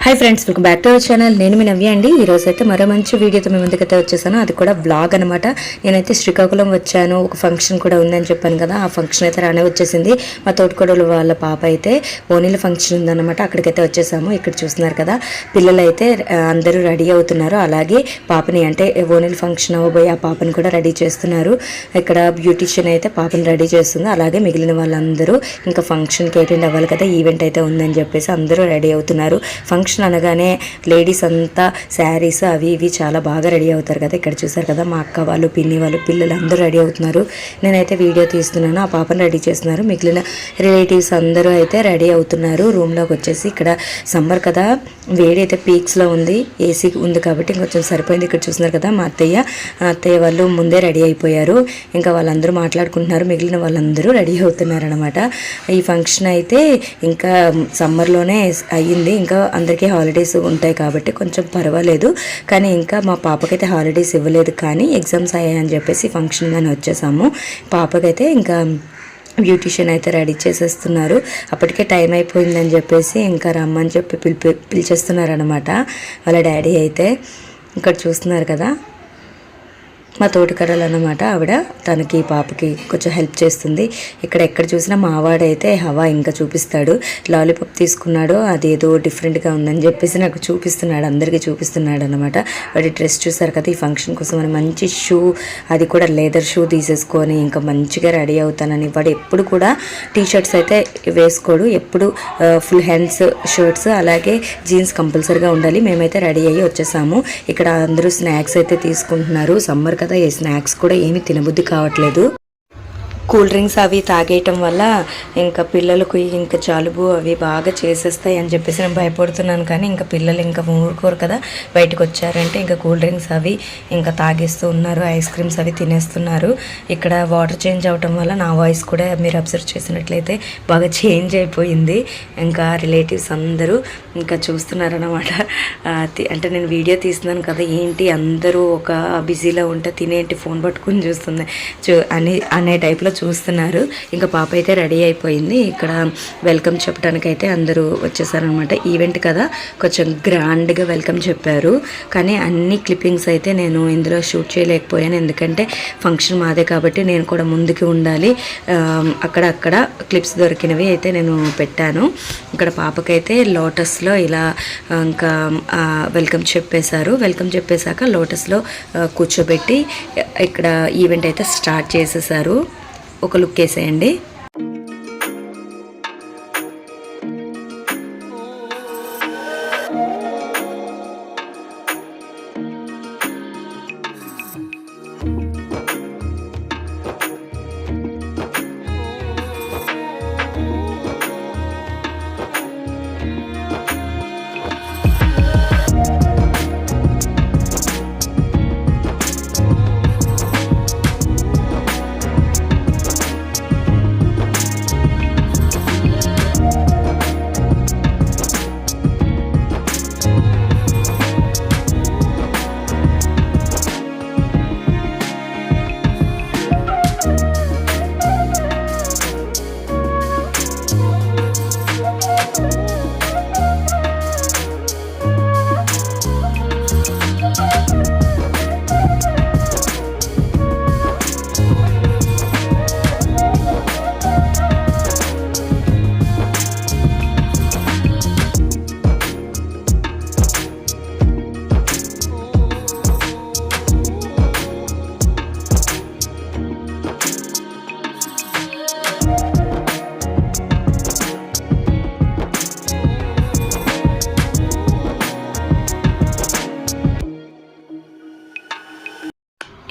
High friends welcome back to our channel నేను మీ నవ్య అండి ఈ రోజు అయితే మరో మంచి వీడియోతో మీ ముందుకైతే వచ్చేసాను అది కూడా వ్లాగ్ అన్నమాట నేనైతే శ్రీకాకుళం వచ్చాను ఒక ఫంక్షన్ కూడా ఉందని చెప్పాను కదా ఆ ఫంక్షన్ అయితే రానే వచ్చేసింది మా తోటికోడలు వాళ్ళ పాప అయితే ఓనీల ఫంక్షన్ ఉందన్నమాట అక్కడికైతే వచ్చేసాము ఇక్కడ చూస్తున్నారు కదా పిల్లలు అయితే అందరూ రెడీ అవుతున్నారు అలాగే పాపని అంటే ఓనీల ఫంక్షన్ అవబోయే ఆ పాపని కూడా రెడీ చేస్తున్నారు ఇక్కడ బ్యూటిషియన్ అయితే పాపని రెడీ చేస్తుంది అలాగే మిగిలిన వాళ్ళందరూ ఇంకా ఫంక్షన్ కి అటెండ్ అవ్వాలి కదా ఈవెంట్ అయితే ఉందని చెప్పేసి అందరూ రెడీ అవుతున్నారు ఫంక్షన్ అనగానే లేడీస్ అంతా శారీస్ అవి ఇవి చాలా బాగా రెడీ అవుతారు కదా ఇక్కడ చూసారు కదా మా అక్క వాళ్ళు పిన్ని వాళ్ళు పిల్లలు అందరూ రెడీ అవుతున్నారు నేనైతే వీడియో తీస్తున్నాను ఆ పాపను రెడీ చేస్తున్నారు మిగిలిన రిలేటివ్స్ అందరూ అయితే రెడీ అవుతున్నారు రూమ్లోకి వచ్చేసి ఇక్కడ సమ్మర్ కదా వేడి అయితే పీక్స్లో ఉంది ఏసీ ఉంది కాబట్టి ఇంకొంచెం సరిపోయింది ఇక్కడ చూస్తున్నారు కదా మా అత్తయ్య వాళ్ళు ముందే రెడీ అయిపోయారు ఇంకా వాళ్ళందరూ మాట్లాడుకుంటున్నారు మిగిలిన వాళ్ళందరూ రెడీ అవుతున్నారు అనమాట ఈ ఫంక్షన్ అయితే ఇంకా సమ్మర్లోనే అయ్యింది ఇంకా అందరికీ హాలిడేస్ ఉంటాయి కాబట్టి కొంచెం పర్వాలేదు కానీ ఇంకా మా పాపకైతే హాలిడేస్ ఇవ్వలేదు కానీ ఎగ్జామ్స్ అయ్యాయని చెప్పేసి ఫంక్షన్ కానీ వచ్చేసాము పాపకైతే ఇంకా బ్యూటిషియన్ అయితే రెడీ చేసేస్తున్నారు అప్పటికే టైం అయిపోయిందని చెప్పేసి ఇంకా రమ్మని చెప్పి పిలిచేస్తున్నారు అనమాట వాళ్ళ డాడీ అయితే ఇక్కడ చూస్తున్నారు కదా మా తోటికర్రలు అన్నమాట ఆవిడ తనకి పాపకి కొంచెం హెల్ప్ చేస్తుంది ఇక్కడ ఎక్కడ చూసినా మావాడైతే హవా ఇంకా చూపిస్తాడు లాలీపాప్ తీసుకున్నాడు అదేదో డిఫరెంట్గా ఉందని చెప్పేసి నాకు చూపిస్తున్నాడు అందరికీ చూపిస్తున్నాడు అనమాట వాడి డ్రెస్ చూసారు కదా ఈ ఫంక్షన్ కోసం అని మంచి షూ అది కూడా లెదర్ షూ తీసేసుకొని ఇంకా మంచిగా రెడీ అవుతానని వాడు ఎప్పుడు కూడా టీ షర్ట్స్ అయితే వేసుకోడు ఎప్పుడు ఫుల్ హ్యాండ్స్ షర్ట్స్ అలాగే జీన్స్ కంపల్సరీగా ఉండాలి మేమైతే రెడీ అయ్యి వచ్చేసాము ఇక్కడ అందరూ స్నాక్స్ అయితే తీసుకుంటున్నారు సమ్మర్ కదా ఈ స్నాక్స్ కూడా ఏమీ తినబుద్ధి కావట్లేదు కూల్ డ్రింక్స్ అవి తాగేయటం వల్ల ఇంకా పిల్లలకు ఇంకా జలుబు అవి బాగా చేసేస్తాయి అని చెప్పేసి నేను భయపడుతున్నాను కానీ ఇంకా పిల్లలు ఇంకా ఊరుకోరు కదా బయటకు వచ్చారంటే ఇంకా కూల్ డ్రింక్స్ అవి ఇంకా తాగేస్తూ ఉన్నారు ఐస్ క్రీమ్స్ అవి తినేస్తున్నారు ఇక్కడ వాటర్ చేంజ్ అవటం వల్ల నా వాయిస్ కూడా మీరు అబ్జర్వ్ చేసినట్లయితే బాగా చేంజ్ అయిపోయింది ఇంకా రిలేటివ్స్ అందరూ ఇంకా చూస్తున్నారన్నమాట అంటే నేను వీడియో తీస్తున్నాను కదా ఏంటి అందరూ ఒక బిజీలో ఉంటే తినేంటి ఫోన్ పట్టుకుని చూస్తుంది అనే టైప్లో చూస్తున్నారు ఇంకా పాప అయితే రెడీ అయిపోయింది ఇక్కడ వెల్కమ్ చెప్పడానికి అయితే అందరూ వచ్చేసారనమాట ఈవెంట్ కదా కొంచెం గ్రాండ్గా వెల్కమ్ చెప్పారు కానీ అన్ని క్లిప్పింగ్స్ అయితే నేను ఇందులో షూట్ చేయలేకపోయాను ఎందుకంటే ఫంక్షన్ మాదే కాబట్టి నేను కూడా ముందుకు ఉండాలి అక్కడ క్లిప్స్ దొరికినవి అయితే నేను పెట్టాను ఇక్కడ పాపకైతే లోటస్లో ఇలా ఇంకా వెల్కమ్ చెప్పేశారు వెల్కమ్ చెప్పేశాక లోటస్లో కూర్చోబెట్టి ఇక్కడ ఈవెంట్ అయితే స్టార్ట్ చేసేసారు ఒక లుక్ వేసేయండి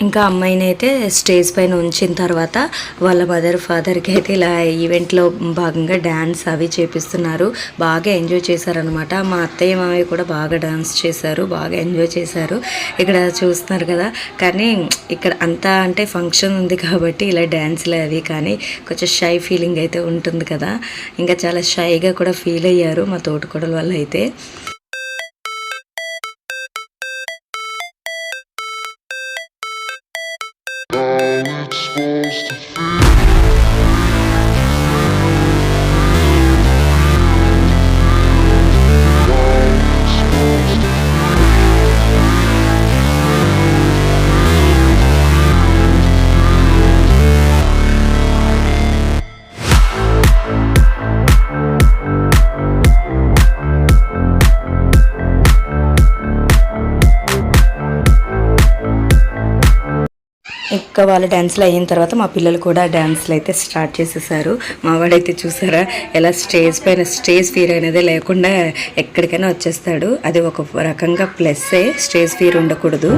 ఇంకా అమ్మాయిని అయితే స్టేజ్ పైన ఉంచిన తర్వాత వాళ్ళ మదర్ ఫాదర్కి అయితే ఇలా ఈవెంట్లో భాగంగా డ్యాన్స్ అవి చేపిస్తున్నారు బాగా ఎంజాయ్ చేశారనమాట మా అత్తయ్య మామయ్య కూడా బాగా డాన్స్ చేశారు బాగా ఎంజాయ్ చేశారు ఇక్కడ చూస్తున్నారు కదా కానీ ఇక్కడ అంతా అంటే ఫంక్షన్ ఉంది కాబట్టి ఇలా డ్యాన్స్లు అవి కానీ కొంచెం షై ఫీలింగ్ అయితే ఉంటుంది కదా ఇంకా చాలా షైగా కూడా ఫీల్ అయ్యారు మా తోటికోడల వల్ల అయితే supposed to feel. How it's ఇంకా వాళ్ళ డ్యాన్స్లు అయిన తర్వాత మా పిల్లలు కూడా డ్యాన్స్లు అయితే స్టార్ట్ చేసేసారు. మా వాడైతే చూసారా ఎలా స్టేజ్ పైన స్టేజ్ ఫియర్ అనేది లేకుండా ఎక్కడికైనా వచ్చేస్తాడు. అది ఒక రకంగా ప్లస్సే, స్టేజ్ ఫియర్ ఉండకూడదు.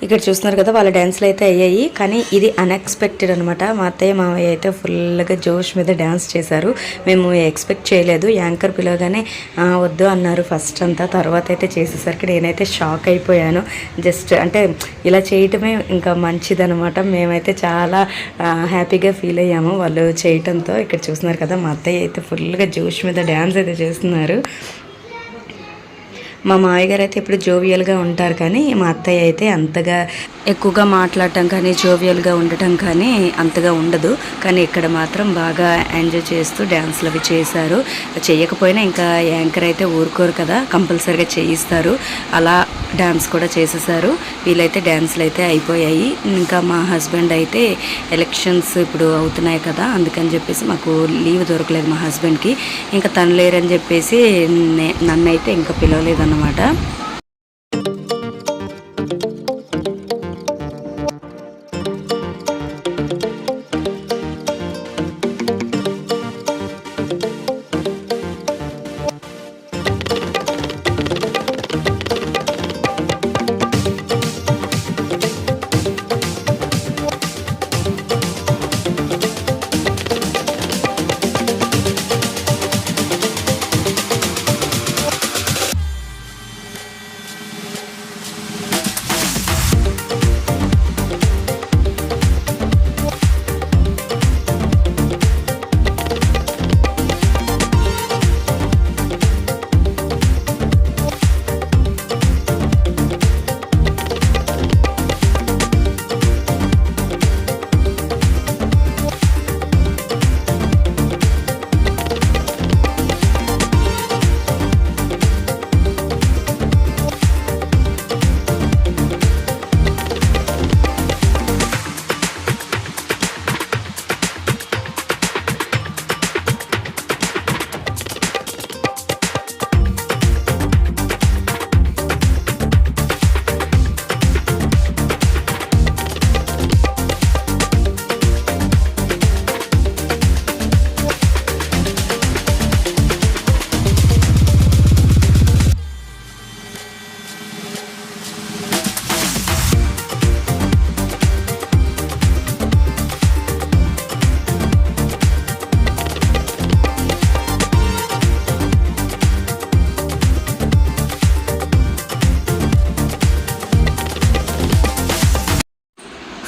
ఇక్కడ చూస్తున్నారు కదా వాళ్ళ డ్యాన్స్లు అయితే అయ్యాయి. కానీ ఇది అన్ఎక్స్పెక్టెడ్ అనమాట. మా అత్తయ్య మావయ్య అయితే ఫుల్గా జోష్ మీద డ్యాన్స్ చేశారు. మేము ఎక్స్పెక్ట్ చేయలేదు. యాంకర్ పిలవగానే వద్దు అన్నారు ఫస్ట్ అంతా, తర్వాత అయితే చేసేసరికి నేనైతే షాక్ అయిపోయాను. జస్ట్ అంటే ఇలా చేయటమే ఇంకా మంచిదనమాట. మేమైతే చాలా హ్యాపీగా ఫీల్ అయ్యాము వాళ్ళు చేయటంతో. ఇక్కడ చూస్తున్నారు కదా మా అత్తయ్య అయితే ఫుల్గా జోష్ మీద డ్యాన్స్ అయితే చేస్తున్నారు. మా మావయ్య గారు అయితే ఇప్పుడు జోవియల్గా ఉంటారు, కానీ మా అత్తయ్య అయితే అంతగా ఎక్కువగా మాట్లాడటం కానీ జోవియల్గా ఉండటం కానీ అంతగా ఉండదు. కానీ ఇక్కడ మాత్రం బాగా ఎంజాయ్ చేస్తూ డ్యాన్స్లు అవి చేశారు. చేయకపోయినా ఇంకా యాంకర్ అయితే ఊరుకోరు కదా, కంపల్సరీగా చేయిస్తారు. అలా డ్యాన్స్ కూడా చేసేసారు. వీళ్ళైతే డ్యాన్స్లు అయితే అయిపోయాయి. ఇంకా మా హస్బెండ్ అయితే ఎలక్షన్స్ ఇప్పుడు అవుతున్నాయి కదా, అందుకని చెప్పేసి మాకు లీవ్ దొరకలేదు మా హస్బెండ్కి. ఇంకా తను లేరని చెప్పేసి నన్నైతే ఇంకా పిలవలేదన్నమాట.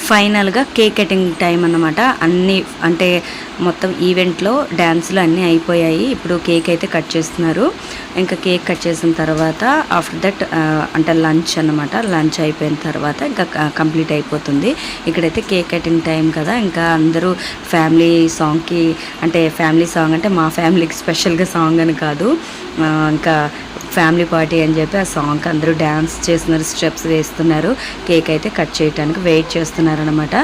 ఫైనల్గా కేక్ కటింగ్ టైం అన్నమాట. అన్నీ అంటే మొత్తం ఈవెంట్లో డ్యాన్సులు అన్నీ అయిపోయాయి. ఇప్పుడు కేక్ అయితే కట్ చేస్తున్నారు. ఇంకా కేక్ కట్ చేసిన తర్వాత ఆఫ్టర్ దట్ అంటే లంచ్ అన్నమాట. లంచ్ అయిపోయిన తర్వాత ఇంకా కంప్లీట్ అయిపోతుంది. ఇక్కడైతే కేక్ కటింగ్ టైం కదా, ఇంకా అందరూ ఫ్యామిలీ సాంగ్కి అంటే ఫ్యామిలీ సాంగ్ అంటే మా ఫ్యామిలీకి స్పెషల్గా సాంగ్ అని కాదు, ఇంకా ఫ్యామిలీ పార్టీ అని చెప్పి ఆ సాంగ్కి అందరూ డ్యాన్స్ చేస్తున్నారు, స్టెప్స్ వేస్తున్నారు. కేక్ అయితే కట్ చేయడానికి వెయిట్ చేస్తున్నారు అనమాట.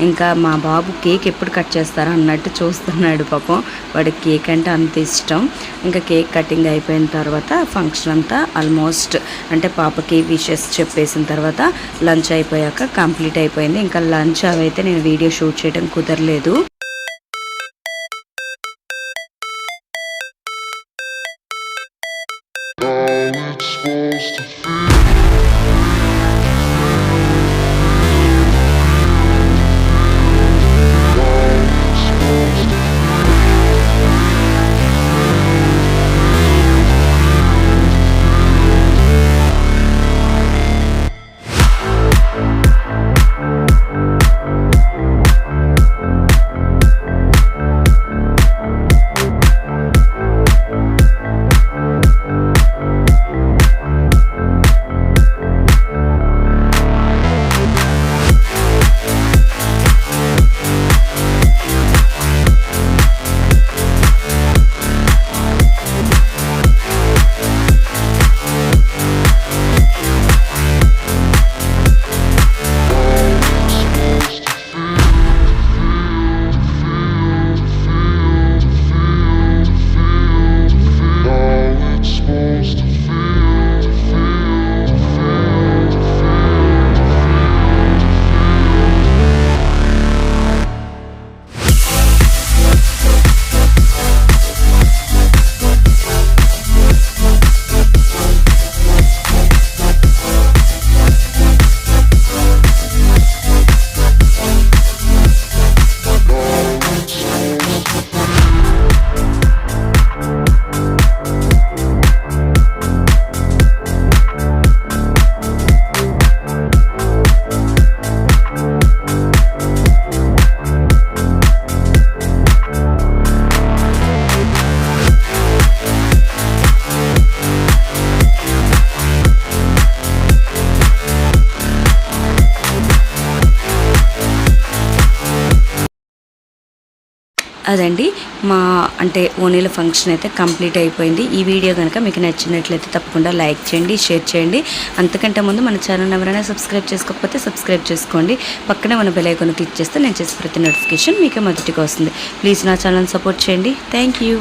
ఇంకా మా బాబు కేక్ ఎప్పుడు కట్ చేస్తారా అన్నట్టు చూస్తున్నాడు పాపం, వాడికి కేక్ అంటే అంత ఇష్టం. ఇంకా కేక్ కటింగ్ అయిపోయిన తర్వాత ఫంక్షన్ అంతా ఆల్మోస్ట్ అంటే పాపకి విషెస్ చెప్పేసిన తర్వాత లంచ్ అయిపోయాక కంప్లీట్ అయిపోయింది. ఇంకా లంచ్ అవైతే నేను వీడియో షూట్ చేయడం కుదరలేదు. అదండి మా అంటే ఓణీల ఫంక్షన్ అయితే కంప్లీట్ అయిపోయింది. ఈ వీడియో కనుక మీకు నచ్చినట్లయితే తప్పకుండా లైక్ చేయండి, షేర్ చేయండి. అంతకంటే ముందు మన ఛానల్ ఎవరైనా సబ్స్క్రైబ్ చేసుకోకపోతే సబ్స్క్రైబ్ చేసుకోండి. పక్కనే మన బెల్ ఐకాన్ క్లిక్ చేస్తే నేను చేసే ప్రతి నోటిఫికేషన్ మీకే మొదటిగా వస్తుంది. ప్లీజ్ నా ఛానల్ సపోర్ట్ చేయండి. Thank you.